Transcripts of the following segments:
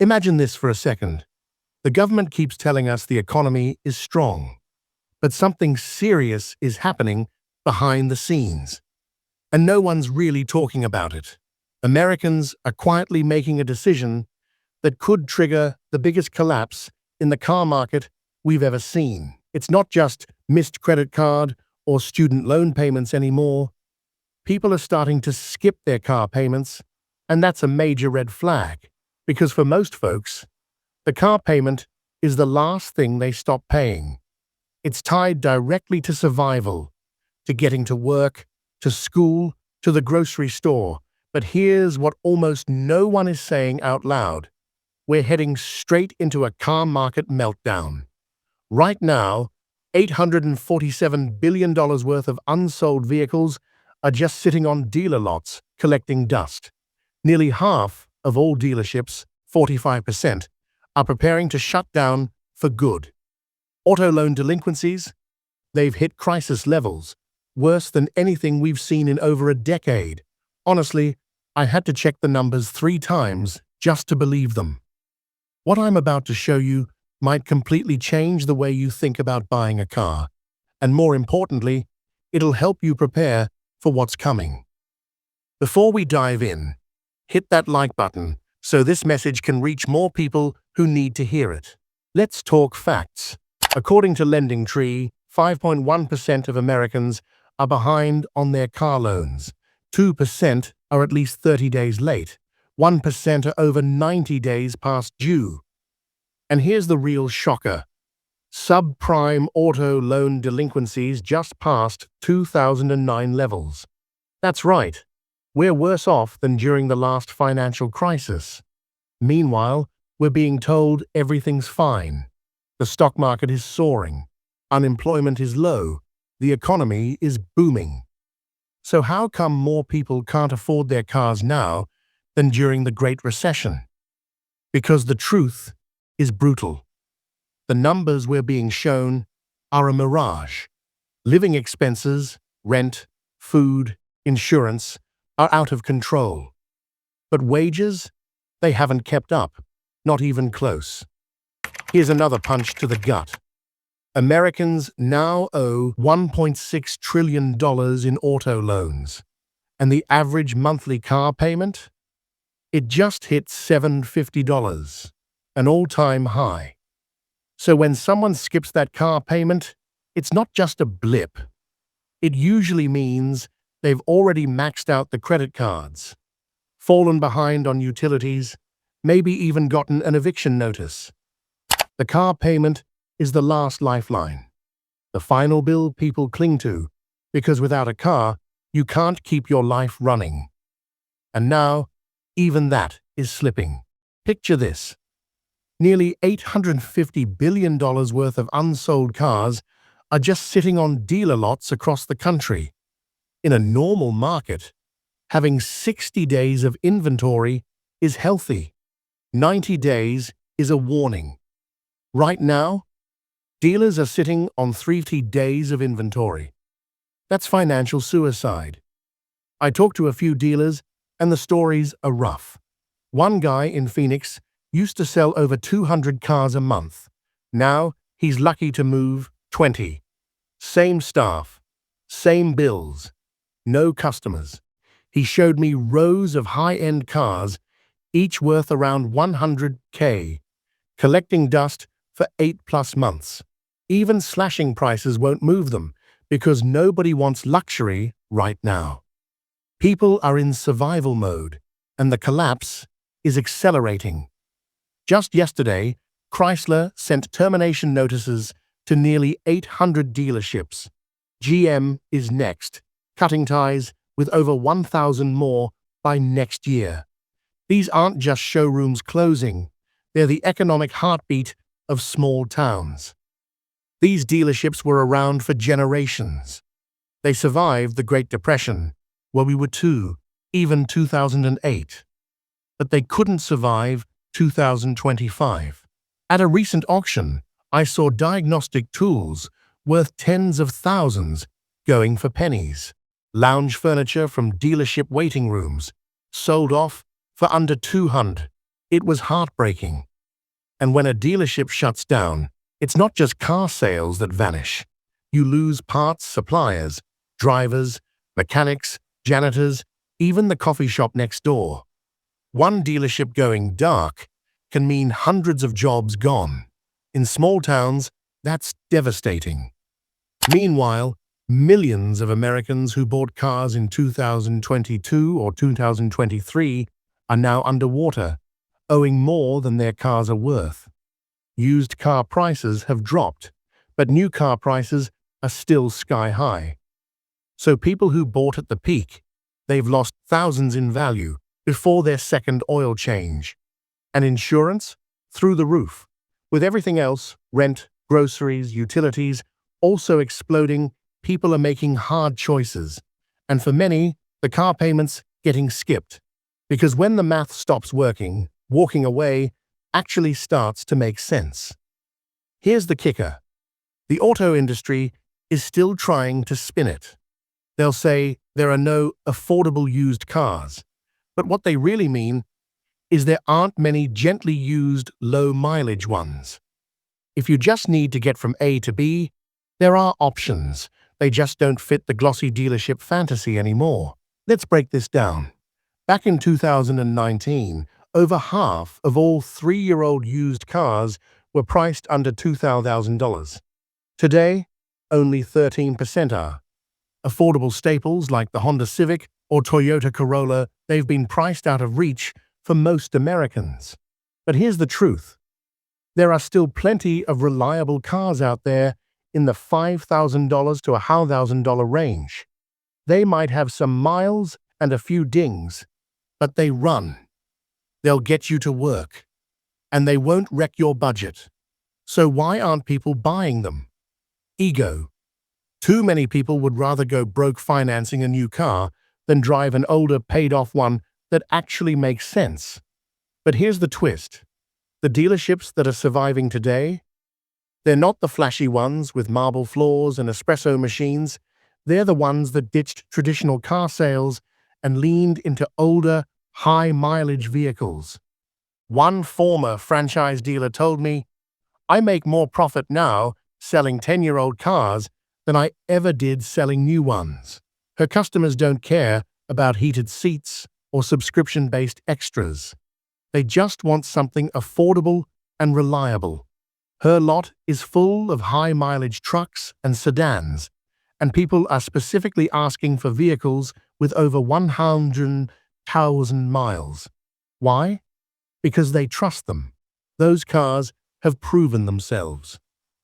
Imagine this for a second. The government keeps telling us the economy is strong, but something serious is happening behind the scenes, and no one's really talking about it. Americans are quietly making a decision that could trigger the biggest collapse in the car market we've ever seen. It's not just missed credit card or student loan payments anymore. People are starting to skip their car payments, and that's a major red flag, because for most folks, the car payment is the last thing they stop paying. It's tied directly to survival, to getting to work, to school, to the grocery store. But here's what almost no one is saying out loud. We're heading straight into a car market meltdown. Right now, $847 billion worth of unsold vehicles are just sitting on dealer lots, collecting dust. Nearly half of all dealerships, 45%, are preparing to shut down for good. Auto loan delinquencies? They've hit crisis levels, worse than anything we've seen in over a decade. Honestly, I had to check the numbers 3 times just to believe them. What I'm about to show you might completely change the way you think about buying a car, and more importantly, it'll help you prepare for what's coming. Before we dive in, hit that like button so this message can reach more people who need to hear it. Let's talk facts. According to LendingTree, 5.1% of Americans are behind on their car loans. 2% are at least 30 days late. 1% are over 90 days past due. And here's the real shocker. Subprime auto loan delinquencies just passed 2009 levels. That's right. We're worse off than during the last financial crisis. Meanwhile, we're being told everything's fine. The stock market is soaring. Unemployment is low. The economy is booming. So how come more people can't afford their cars now than during the Great Recession? Because the truth is brutal. The numbers we're being shown are a mirage. Living expenses, rent, food, insurance are out of control. But wages? They haven't kept up, not even close. Here's another punch to the gut. Americans now owe $1.6 trillion in auto loans, and the average monthly car payment? It just hit $750, an all-time high. So when someone skips that car payment, it's not just a blip. It usually means they've already maxed out the credit cards, fallen behind on utilities, maybe even gotten an eviction notice. The car payment is the last lifeline, the final bill people cling to, because without a car, you can't keep your life running. And now, even that is slipping. Picture this. Nearly $850 billion worth of unsold cars are just sitting on dealer lots across the country. In a normal market, having 60 days of inventory is healthy. 90 days is a warning. Right now, dealers are sitting on 30 days of inventory. That's financial suicide. I talked to a few dealers, and the stories are rough. One guy in Phoenix used to sell over 200 cars a month. Now, he's lucky to move 20. Same staff, same bills, no customers. He showed me rows of high-end cars, each worth around $100K, collecting dust for 8+ months. Even slashing prices won't move them, because nobody wants luxury right now. People are in survival mode, and the collapse is accelerating. Just yesterday, Chrysler sent termination notices to nearly 800 dealerships. GM is next, cutting ties with over 1,000 more by next year. These aren't just showrooms closing, they're the economic heartbeat of small towns. These dealerships were around for generations. They survived the Great Depression, where we were too, even 2008. But they couldn't survive 2025. At a recent auction, I saw diagnostic tools worth tens of thousands going for pennies. Lounge furniture from dealership waiting rooms sold off for under $200. It was heartbreaking. And when a dealership shuts down, it's not just car sales that vanish. You lose parts suppliers, drivers, mechanics, janitors, even the coffee shop next door. One dealership going dark can mean hundreds of jobs gone. In small towns, that's devastating. Meanwhile, millions of Americans who bought cars in 2022 or 2023 are now underwater, owing more than their cars are worth. Used car prices have dropped, but new car prices are still sky high. So people who bought at the peak, they've lost thousands in value before their second oil change. And insurance? Through the roof. With everything else, rent, groceries, utilities, also exploding, people are making hard choices. And for many, the car payments getting skipped. Because when the math stops working, walking away actually starts to make sense. Here's the kicker. The auto industry is still trying to spin it. They'll say there are no affordable used cars. But what they really mean is there aren't many gently used, low-mileage ones. If you just need to get from A to B, there are options. They just don't fit the glossy dealership fantasy anymore. Let's break this down. Back in 2019, over half of all 3-year-old used cars were priced under $2,000. Today, only 13% are. Affordable staples like the Honda Civic or Toyota Corolla, they've been priced out of reach for most Americans. But here's the truth. There are still plenty of reliable cars out there in the $5,000 to $1,000 range. They might have some miles and a few dings, but they run. They'll get you to work, and they won't wreck your budget. So why aren't people buying them? Ego. Too many people would rather go broke financing a new car than drive an older, paid-off one that actually makes sense. But here's the twist. The dealerships that are surviving today, they're not the flashy ones with marble floors and espresso machines. They're the ones that ditched traditional car sales and leaned into older, high-mileage vehicles. One former franchise dealer told me, "I make more profit now selling 10-year-old cars than I ever did selling new ones." Her customers don't care about heated seats or subscription-based extras. They just want something affordable and reliable. Her lot is full of high-mileage trucks and sedans, and people are specifically asking for vehicles with over 100,000 miles. Why? Because they trust them. Those cars have proven themselves.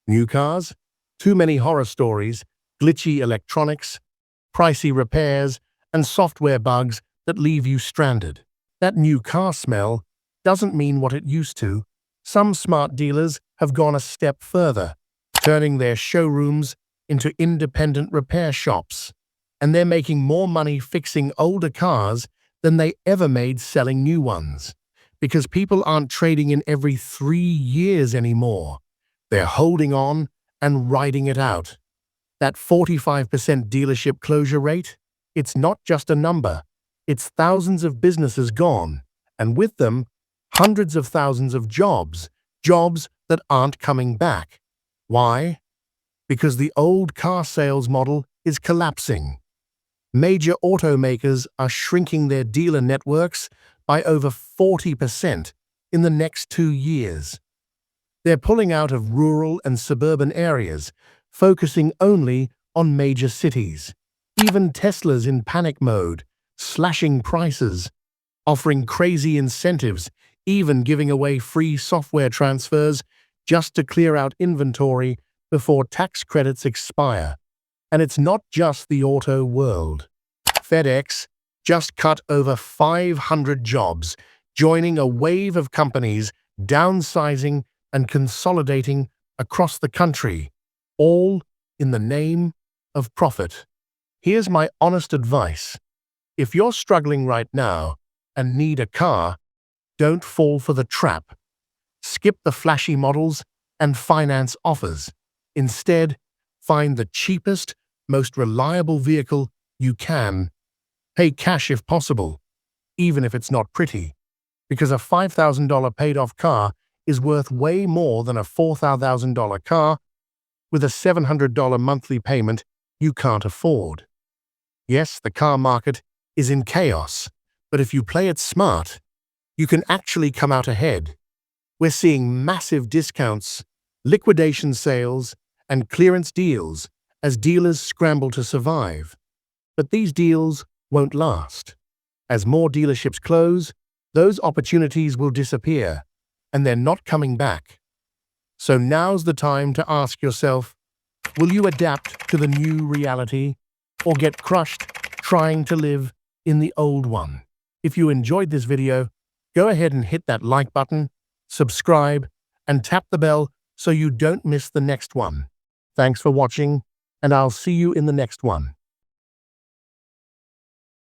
New cars? Too many horror stories, glitchy electronics, pricey repairs, and software bugs that leave you stranded. That new car smell doesn't mean what it used to. Some smart dealers have gone a step further, turning their showrooms into independent repair shops. And they're making more money fixing older cars than they ever made selling new ones. Because people aren't trading in every 3 years anymore. They're holding on and riding it out. That 45% dealership closure rate, it's not just a number. It's thousands of businesses gone, and with them, hundreds of thousands of jobs that aren't coming back. Why? Because the old car sales model is collapsing. Major automakers are shrinking their dealer networks by over 40% in the next 2 years. They're pulling out of rural and suburban areas, focusing only on major cities. Even Tesla's in panic mode, slashing prices, offering crazy incentives, even giving away free software transfers just to clear out inventory before tax credits expire. And it's not just the auto world. FedEx just cut over 500 jobs, joining a wave of companies downsizing and consolidating across the country, all in the name of profit. Here's my honest advice. If you're struggling right now and need a car, don't fall for the trap. Skip the flashy models and finance offers. Instead, find the cheapest, most reliable vehicle you can. Pay cash if possible, even if it's not pretty. because a $5,000 paid-off car is worth way more than a $4,000 car with a $700 monthly payment you can't afford. Yes, the car market is in chaos, but if you play it smart, you can actually come out ahead. We're seeing massive discounts, liquidation sales, and clearance deals as dealers scramble to survive. But these deals won't last. As more dealerships close, those opportunities will disappear, and they're not coming back. So now's the time to ask yourself, will you adapt to the new reality or get crushed trying to live in the old one? If you enjoyed this video, go ahead and hit that like button, subscribe, and tap the bell so you don't miss the next one. Thanks for watching, and I'll see you in the next one.